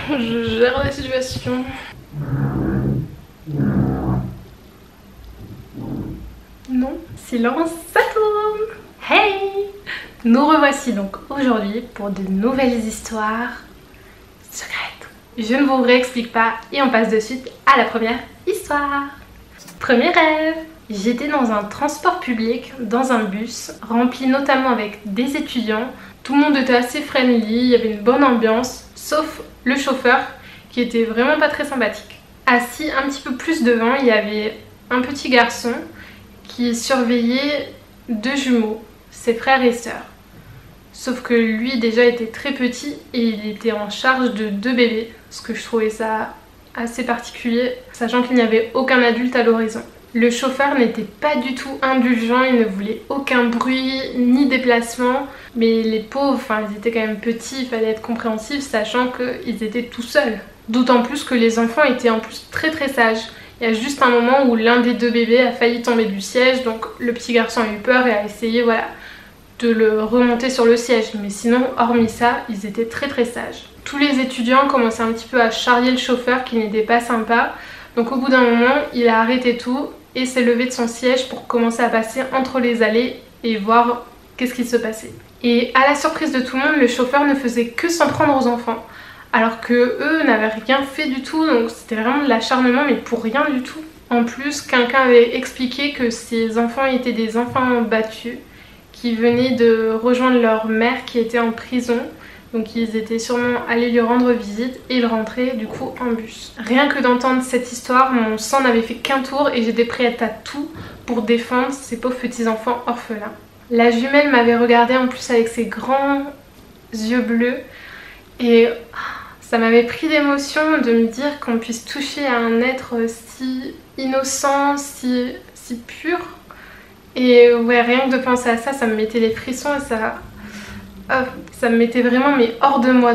je gère la situation. Non, silence, ça tourne. Hey! Nous revoici donc aujourd'hui pour de nouvelles histoires secrètes. Je ne vous réexplique pas et on passe de suite à la première histoire. Premier rêve. J'étais dans un transport public, dans un bus, rempli notamment avec des étudiants. Tout le monde était assez friendly, il y avait une bonne ambiance, sauf le chauffeur qui était vraiment pas très sympathique. Assis un petit peu plus devant, il y avait un petit garçon qui surveillait deux jumeaux, ses frères et sœurs. Sauf que lui déjà était très petit et il était en charge de deux bébés, ce que je trouvais ça assez particulier, sachant qu'il n'y avait aucun adulte à l'horizon. Le chauffeur n'était pas du tout indulgent, il ne voulait aucun bruit ni déplacement, mais les pauvres, ils étaient quand même petits, il fallait être compréhensif, sachant qu'ils étaient tout seuls. D'autant plus que les enfants étaient en plus très très sages. Il y a juste un moment où l'un des deux bébés a failli tomber du siège, donc le petit garçon a eu peur et a essayé de le remonter sur le siège. Mais sinon, hormis ça, ils étaient très très sages. Tous les étudiants commençaient un petit peu à charrier le chauffeur qui n'était pas sympa. Donc au bout d'un moment, il a arrêté tout et s'est levé de son siège pour commencer à passer entre les allées et voir qu'est-ce qui se passait. Et à la surprise de tout le monde, le chauffeur ne faisait que s'en prendre aux enfants. Alors que eux n'avaient rien fait du tout, donc c'était vraiment de l'acharnement, mais pour rien du tout. En plus, quelqu'un avait expliqué que ces enfants étaient des enfants battus, qui venaient de rejoindre leur mère qui était en prison. Donc ils étaient sûrement allés lui rendre visite et ils rentraient du coup en bus. Rien que d'entendre cette histoire, mon sang n'avait fait qu'un tour et j'étais prête à tout pour défendre ces pauvres petits enfants orphelins. La jumelle m'avait regardée en plus avec ses grands yeux bleus et ça m'avait pris d'émotion de me dire qu'on puisse toucher à un être si innocent, si pur. Et ouais, rien que de penser à ça, ça me mettait les frissons et ça me mettait vraiment hors de moi.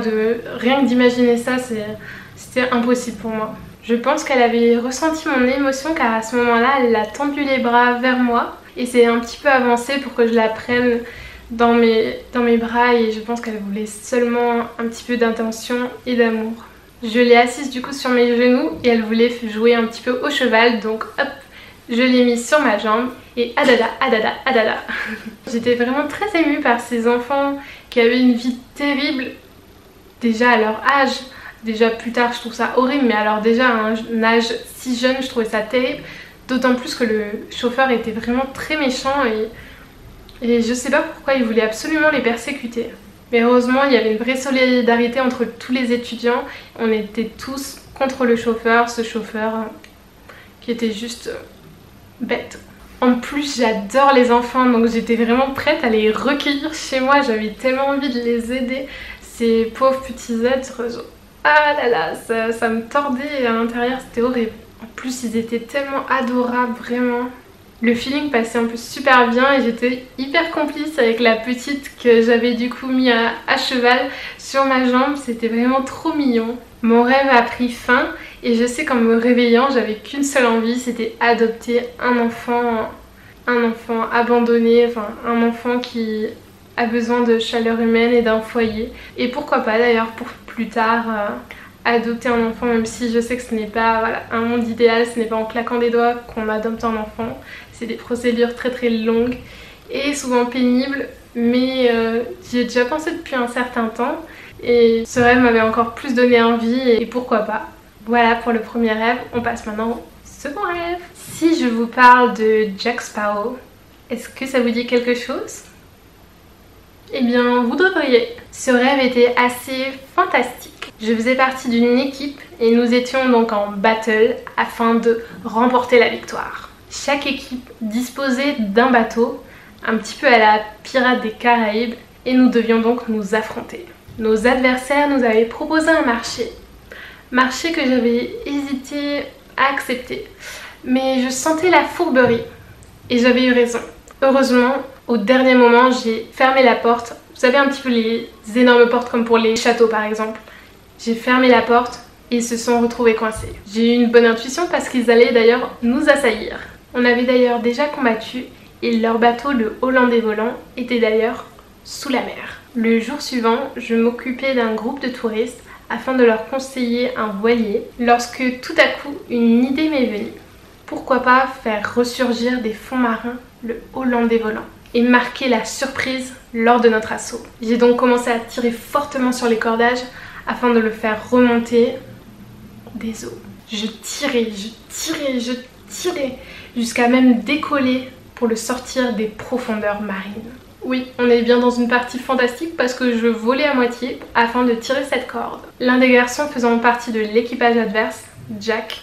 Rien que d'imaginer ça, c'était impossible pour moi. Je pense qu'elle avait ressenti mon émotion car à ce moment-là, elle a tendu les bras vers moi et s'est un petit peu avancée pour que je la prenne dans mes bras et je pense qu'elle voulait seulement un petit peu d'attention et d'amour. Je l'ai assise du coup sur mes genoux et elle voulait jouer un petit peu au cheval, donc hop, je l'ai mise sur ma jambe et adada, adada, adada. J'étais vraiment très émue par ces enfants qui avaient une vie terrible déjà à leur âge. Déjà plus tard je trouve ça horrible, mais alors déjà à un âge si jeune je trouvais ça terrible. D'autant plus que le chauffeur était vraiment très méchant et je sais pas pourquoi il voulait absolument les persécuter. Mais heureusement il y avait une vraie solidarité entre tous les étudiants. On était tous contre le chauffeur, ce chauffeur qui était juste bête. En plus j'adore les enfants donc j'étais vraiment prête à les recueillir chez moi. J'avais tellement envie de les aider. Ces pauvres petits êtres, ah là là, ça me tordait à l'intérieur, c'était horrible. En plus ils étaient tellement adorables, vraiment. Le feeling passait en plus super bien et j'étais hyper complice avec la petite que j'avais du coup mis à cheval sur ma jambe. C'était vraiment trop mignon. Mon rêve a pris fin et je sais qu'en me réveillant j'avais qu'une seule envie, c'était adopter un enfant abandonné, un enfant qui a besoin de chaleur humaine et d'un foyer. Et pourquoi pas d'ailleurs pour plus tard adopter un enfant, même si je sais que ce n'est pas un monde idéal, ce n'est pas en claquant des doigts qu'on adopte un enfant. C'est des procédures très très longues et souvent pénibles, mais j'y ai déjà pensé depuis un certain temps et ce rêve m'avait encore plus donné envie et pourquoi pas. Voilà pour le premier rêve, on passe maintenant au second rêve. Si je vous parle de Jack Sparrow, est-ce que ça vous dit quelque chose? Eh bien vous devriez. Ce rêve était assez fantastique. Je faisais partie d'une équipe et nous étions donc en battle afin de remporter la victoire. Chaque équipe disposait d'un bateau, un petit peu à la Pirates des Caraïbes, et nous devions donc nous affronter. Nos adversaires nous avaient proposé un marché que j'avais hésité à accepter. Mais je sentais la fourberie et j'avais eu raison. Heureusement, au dernier moment, j'ai fermé la porte. Vous savez un petit peu les énormes portes comme pour les châteaux par exemple. J'ai fermé la porte et ils se sont retrouvés coincés. J'ai eu une bonne intuition parce qu'ils allaient d'ailleurs nous assaillir. On avait d'ailleurs déjà combattu et leur bateau, le Hollandais volant, était d'ailleurs sous la mer. Le jour suivant, je m'occupais d'un groupe de touristes afin de leur conseiller un voilier lorsque tout à coup une idée m'est venue. Pourquoi pas faire ressurgir des fonds marins le Hollandais volant et marquer la surprise lors de notre assaut. J'ai donc commencé à tirer fortement sur les cordages afin de le faire remonter des eaux. Je tirais jusqu'à même décoller pour le sortir des profondeurs marines. Oui, on est bien dans une partie fantastique parce que je volais à moitié afin de tirer cette corde. L'un des garçons faisant partie de l'équipage adverse, Jack,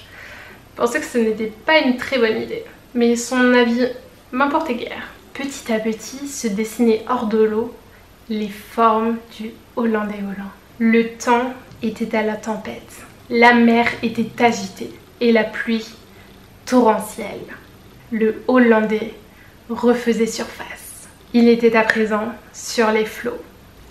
pensait que ce n'était pas une très bonne idée. Mais son avis m'importait guère. Petit à petit se dessinaient hors de l'eau les formes du Hollandais volant. Le temps était à la tempête. La mer était agitée et la pluie torrentielle. Le Hollandais refaisait surface. Il était à présent sur les flots.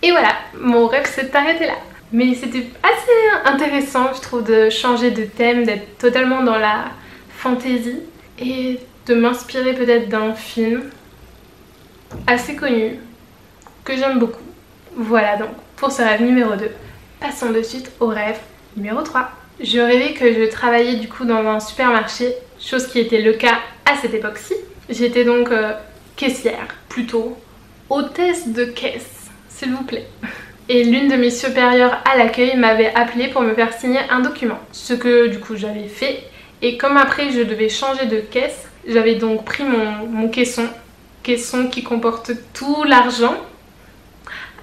Et voilà, mon rêve s'est arrêté là. Mais c'était assez intéressant, je trouve, de changer de thème, d'être totalement dans la fantaisie et de m'inspirer peut-être d'un film assez connu que j'aime beaucoup. Voilà donc pour ce rêve numéro 2. Passons de suite au rêve numéro 3. Je rêvais que je travaillais du coup dans un supermarché, chose qui était le cas à cette époque-ci. J'étais donc caissière, plutôt hôtesse de caisse, s'il vous plaît. Et l'une de mes supérieures à l'accueil m'avait appelée pour me faire signer un document, ce que du coup j'avais fait. Et comme après je devais changer de caisse, j'avais donc pris mon caisson qui comporte tout l'argent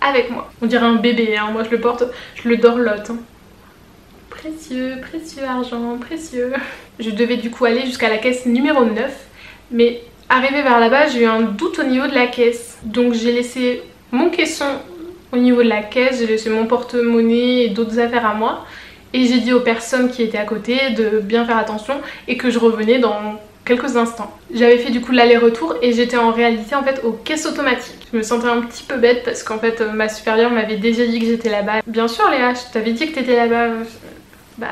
avec moi. On dirait un bébé, hein. Moi je le porte, je le dorlote. Hein. Précieux, précieux argent, précieux. Je devais du coup aller jusqu'à la caisse numéro 9, mais arrivé vers là-bas, j'ai eu un doute au niveau de la caisse. Donc j'ai laissé mon caisson au niveau de la caisse, j'ai laissé mon porte-monnaie et d'autres affaires à moi. Et j'ai dit aux personnes qui étaient à côté de bien faire attention et que je revenais dans quelques instants. J'avais fait du coup l'aller-retour et j'étais en réalité en fait aux caisses automatiques. Je me sentais un petit peu bête parce qu'en fait ma supérieure m'avait déjà dit que j'étais là-bas. Bien sûr Léa, je t'avais dit que t'étais là-bas. Bah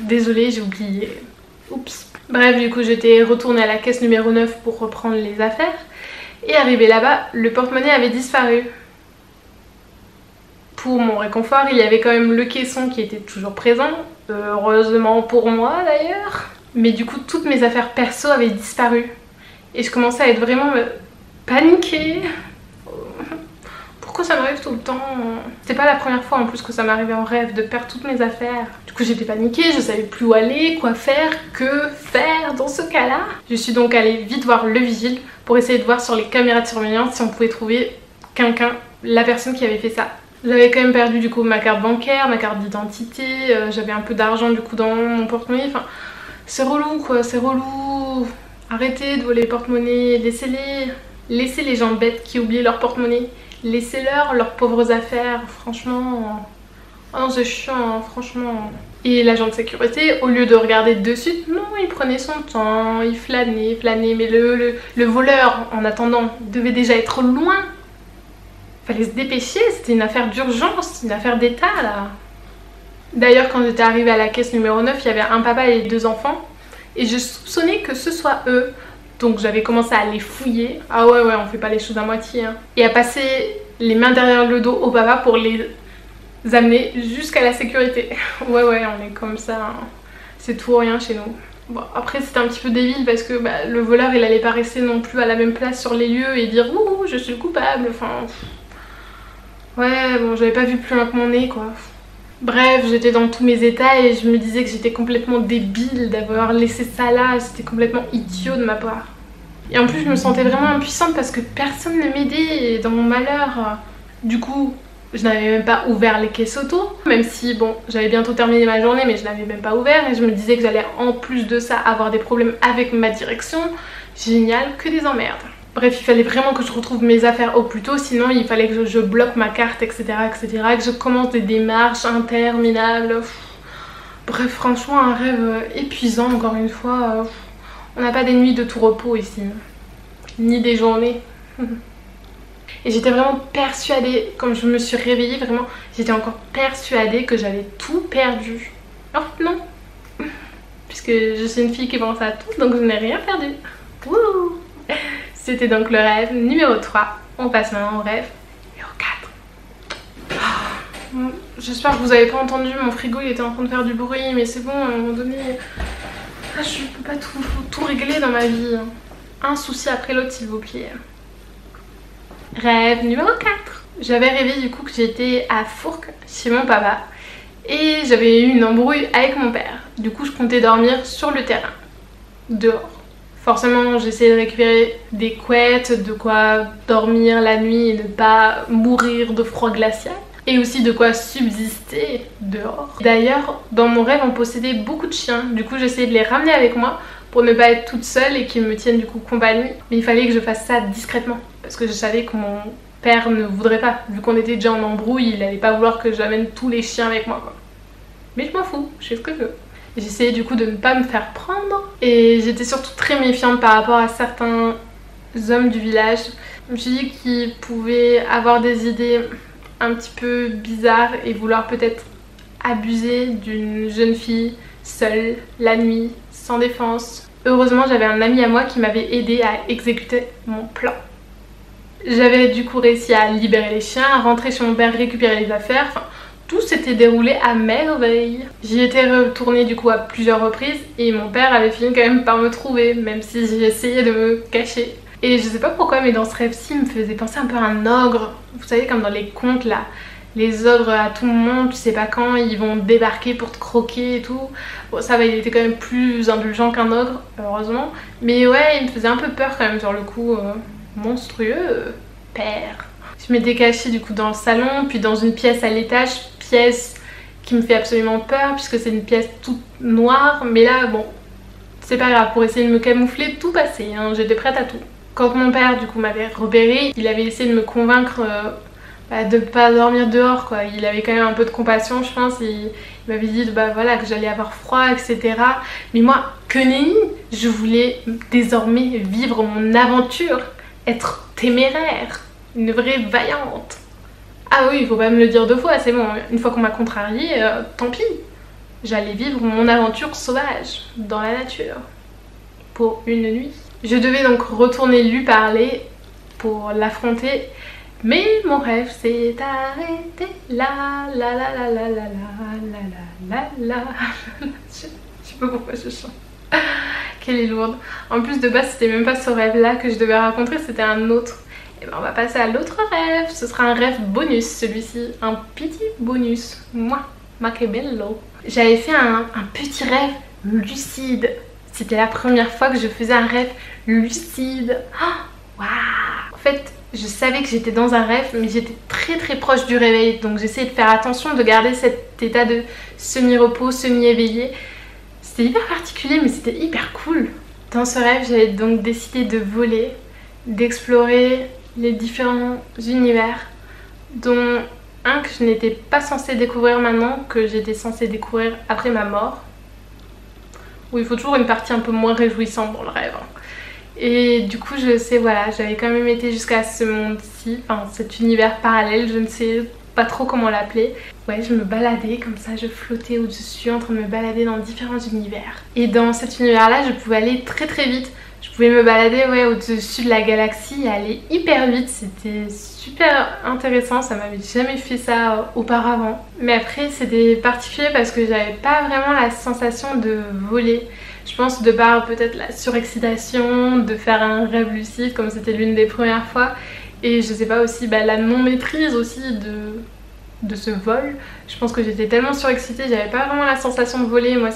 désolée, j'ai oublié. Oups. Bref, du coup j'étais retournée à la caisse numéro 9 pour reprendre les affaires. Et arrivée là-bas, le porte-monnaie avait disparu. Pour mon réconfort, il y avait quand même le caisson qui était toujours présent. Heureusement pour moi d'ailleurs. Mais du coup, toutes mes affaires perso avaient disparu. Et je commençais à être vraiment paniquée. Pourquoi ça m'arrive tout le temps? C'était pas la première fois en plus que ça m'arrivait en rêve de perdre toutes mes affaires. Du coup j'étais paniquée, je savais plus où aller, quoi faire, que faire dans ce cas-là. Je suis donc allée vite voir le vigile pour essayer de voir sur les caméras de surveillance si on pouvait trouver quelqu'un, la personne qui avait fait ça. J'avais quand même perdu du coup ma carte bancaire, ma carte d'identité, j'avais un peu d'argent du coup dans mon porte-monnaie, enfin c'est relou quoi, c'est relou. Arrêtez de voler les porte-monnaies, laissez les gens bêtes qui oublient leur porte-monnaie, laissez-leur leurs pauvres affaires, franchement. Oh non c'est chiant, franchement. Et l'agent de sécurité, au lieu de regarder de suite, non, il prenait son temps, il flânait, mais le voleur en attendant devait déjà être loin. Fallait se dépêcher, c'était une affaire d'urgence, une affaire d'état là. D'ailleurs quand j'étais arrivée à la caisse numéro 9, il y avait un papa et 2 enfants. Et je soupçonnais que ce soit eux. Donc j'avais commencé à les fouiller. Ah ouais, on fait pas les choses à moitié. Hein. Et à passer les mains derrière le dos au papa pour les amener jusqu'à la sécurité. Ouais, on est comme ça. Hein. C'est tout ou rien chez nous. Bon, après c'était un petit peu débile parce que le voleur il allait pas rester non plus à la même place sur les lieux et dire ouh je suis le coupable. Enfin... Ouais, bon, j'avais pas vu plus loin que mon nez, quoi. Bref, j'étais dans tous mes états et je me disais que j'étais complètement débile d'avoir laissé ça là. C'était complètement idiot de ma part. Et en plus, je me sentais vraiment impuissante parce que personne ne m'aidait dans mon malheur. Du coup, je n'avais même pas ouvert les caisses auto. Même si, bon, j'avais bientôt terminé ma journée, mais je n'avais même pas ouvert. Et je me disais que j'allais en plus de ça avoir des problèmes avec ma direction. Génial, que des emmerdes. Bref, il fallait vraiment que je retrouve mes affaires au plus tôt, sinon il fallait que je bloque ma carte, etc., que je commence des démarches interminables. Bref, franchement, un rêve épuisant, encore une fois. On n'a pas des nuits de tout repos ici, ni des journées. Et j'étais vraiment persuadée, comme je me suis réveillée, vraiment, j'étais encore persuadée que j'avais tout perdu. Alors non, puisque je suis une fille qui pense à tout, donc je n'ai rien perdu. Wouh! C'était donc le rêve numéro 3. On passe maintenant au rêve numéro 4. Oh, J'espère que vous avez pas entendu, mon frigo il était en train de faire du bruit, mais c'est bon, à un moment donné, je peux pas tout régler dans ma vie. Un souci après l'autre s'il vous plaît. Rêve numéro 4. J'avais rêvé du coup que j'étais à Fourques chez mon papa et j'avais eu une embrouille avec mon père. Du coup je comptais dormir sur le terrain, dehors. Forcément j'essayais de récupérer des couettes, de quoi dormir la nuit et ne pas mourir de froid glacial. Et aussi de quoi subsister dehors. D'ailleurs dans mon rêve on possédait beaucoup de chiens. Du coup j'essayais de les ramener avec moi pour ne pas être toute seule et qu'ils me tiennent du coup compagnie. Mais il fallait que je fasse ça discrètement. Parce que je savais que mon père ne voudrait pas. Vu qu'on était déjà en embrouille, il allait pas vouloir que j'amène tous les chiens avec moi quoi. Mais je m'en fous, je fais ce que je veux. J'essayais du coup de ne pas me faire prendre. Et j'étais surtout très méfiante par rapport à certains hommes du village. Je me suis dit qu'ils pouvaient avoir des idées un petit peu bizarres et vouloir peut-être abuser d'une jeune fille seule, la nuit, sans défense. Heureusement j'avais un ami à moi qui m'avait aidé à exécuter mon plan. J'avais du coup réussi à libérer les chiens, à rentrer chez mon père, récupérer les affaires, enfin tout s'était déroulé à merveille. J'y étais retournée du coup à plusieurs reprises et mon père avait fini quand même par me trouver, même si j'ai essayé de me cacher. Et je sais pas pourquoi mais dans ce rêve-ci il me faisait penser un peu à un ogre. Vous savez comme dans les contes là, les ogres à tout moment, tu sais pas quand, ils vont débarquer pour te croquer et tout. Bon ça va, il était quand même plus indulgent qu'un ogre, heureusement. Mais ouais, il me faisait un peu peur quand même sur le coup, monstrueux, père. Je m'étais cachée du coup dans le salon, puis dans une pièce à l'étage, pièce qui me fait absolument peur puisque c'est une pièce toute noire. Mais là bon, c'est pas grave, pour essayer de me camoufler, tout passait, hein, j'étais prête à tout. Quand mon père du coup m'avait repérée, il avait essayé de me convaincre de pas dormir dehors quoi. Il avait quand même un peu de compassion je pense et il m'avait dit bah voilà que j'allais avoir froid etc. Mais moi que nenni, je voulais désormais vivre mon aventure, être téméraire, une vraie vaillante. Ah oui, il faut pas me le dire 2 fois, c'est bon, une fois qu'on m'a contrariée, tant pis. J'allais vivre mon aventure sauvage dans la nature pour une nuit. Je devais donc retourner lui parler pour l'affronter. Mais mon rêve s'est arrêté. La la la la la la la la la la. Je sais pas pourquoi je chante. Qu'elle est lourde. En plus de base c'était même pas ce rêve là que je devais raconter, c'était un autre. Et ben on va passer à l'autre rêve. Ce sera un rêve bonus celui-ci. Un petit bonus. Moi, ma che bello. J'avais fait un petit rêve lucide. C'était la première fois que je faisais un rêve lucide. Oh, waouh. En fait je savais que j'étais dans un rêve mais j'étais très proche du réveil. Donc j'essayais de faire attention, de garder cet état de semi-repos, semi-éveillé. C'était hyper particulier mais c'était hyper cool. Dans ce rêve j'avais donc décidé de voler, d'explorer les différents univers, dont un que je n'étais pas censée découvrir maintenant, que j'étais censée découvrir après ma mort. Où il faut toujours une partie un peu moins réjouissante dans le rêve. Et du coup je sais voilà, j'avais quand même été jusqu'à ce monde-ci, enfin cet univers parallèle, je ne sais pas trop comment l'appeler. Ouais, je me baladais comme ça, je flottais au-dessus en train de me balader dans différents univers. Et dans cet univers-là, je pouvais aller très vite. Je pouvais me balader ouais, au-dessus de la galaxie et aller hyper vite. C'était super intéressant, ça m'avait jamais fait ça auparavant. Mais après c'était particulier parce que j'avais pas vraiment la sensation de voler. Je pense de par peut-être la surexcitation, de faire un rêve lucide comme c'était l'une des premières fois. Et je sais pas aussi la non-maîtrise aussi de ce vol. Je pense que j'étais tellement surexcitée, j'avais pas vraiment la sensation de voler. Moi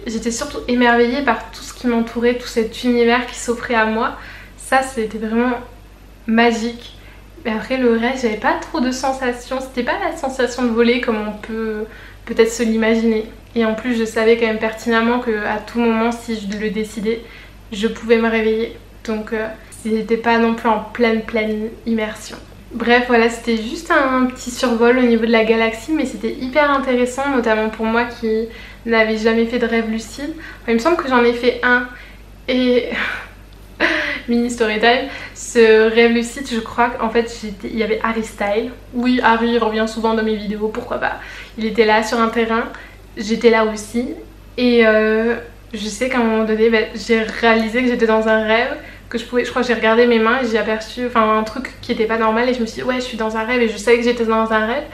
j'étais surtout émerveillée par tout ce qui m'entourait, tout cet univers qui s'offrait à moi. Ça c'était vraiment magique. Mais après le reste j'avais pas trop de sensations, c'était pas la sensation de voler comme on peut peut-être se l'imaginer. Et en plus je savais quand même pertinemment qu'à tout moment si je le décidais, je pouvais me réveiller. Donc c'était pas non plus en pleine immersion. Bref voilà, c'était juste un petit survol au niveau de la galaxie mais c'était hyper intéressant, notamment pour moi qui n'avais jamais fait de rêve lucide. Enfin, il me semble que j'en ai fait un et mini story time, ce rêve lucide je crois qu'en fait il y avait Harry Styles. Oui, Harry revient souvent dans mes vidéos, pourquoi pas. Il était là sur un terrain, j'étais là aussi et je sais qu'à un moment donné j'ai réalisé que j'étais dans un rêve que je crois que j'ai regardé mes mains et j'ai aperçu un truc qui était pas normal et je me suis dit ouais je suis dans un rêve et je savais que j'étais dans un rêve.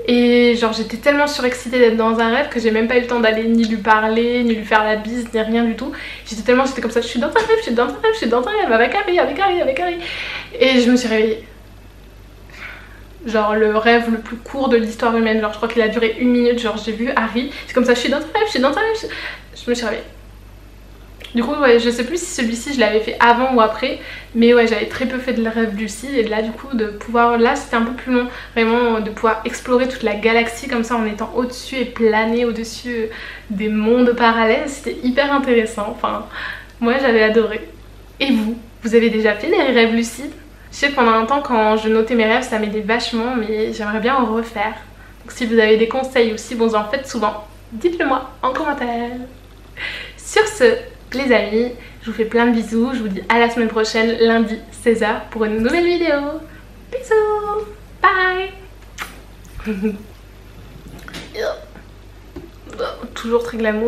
Et genre j'étais tellement surexcitée d'être dans un rêve que j'ai même pas eu le temps d'aller ni lui parler, ni lui faire la bise, ni rien du tout. J'étais comme ça, je suis dans un rêve, je suis dans un rêve, je suis dans un rêve, avec Harry, avec Harry, avec Harry. Et je me suis réveillée. Genre le rêve le plus court de l'histoire humaine, genre je crois qu'il a duré 1 minute, genre j'ai vu Harry, c'est comme ça, je suis dans un rêve, je suis dans un rêve, je me suis réveillée. Du coup ouais, je sais plus si celui-ci je l'avais fait avant ou après, mais ouais j'avais très peu fait de rêve lucide et là du coup de pouvoir, là c'était un peu plus long, vraiment de pouvoir explorer toute la galaxie comme ça en étant au-dessus et planer au-dessus des mondes parallèles, c'était hyper intéressant, enfin moi j'avais adoré. Et vous avez déjà fait des rêves lucides? Je sais que pendant un temps quand je notais mes rêves ça m'aidait vachement mais j'aimerais bien en refaire. Donc si vous avez des conseils ou si vous en faites souvent, dites-le moi en commentaire. Sur ce, les amis, je vous fais plein de bisous, je vous dis à la semaine prochaine, lundi 16 h pour une nouvelle vidéo. Bisous, bye. Toujours très glamour.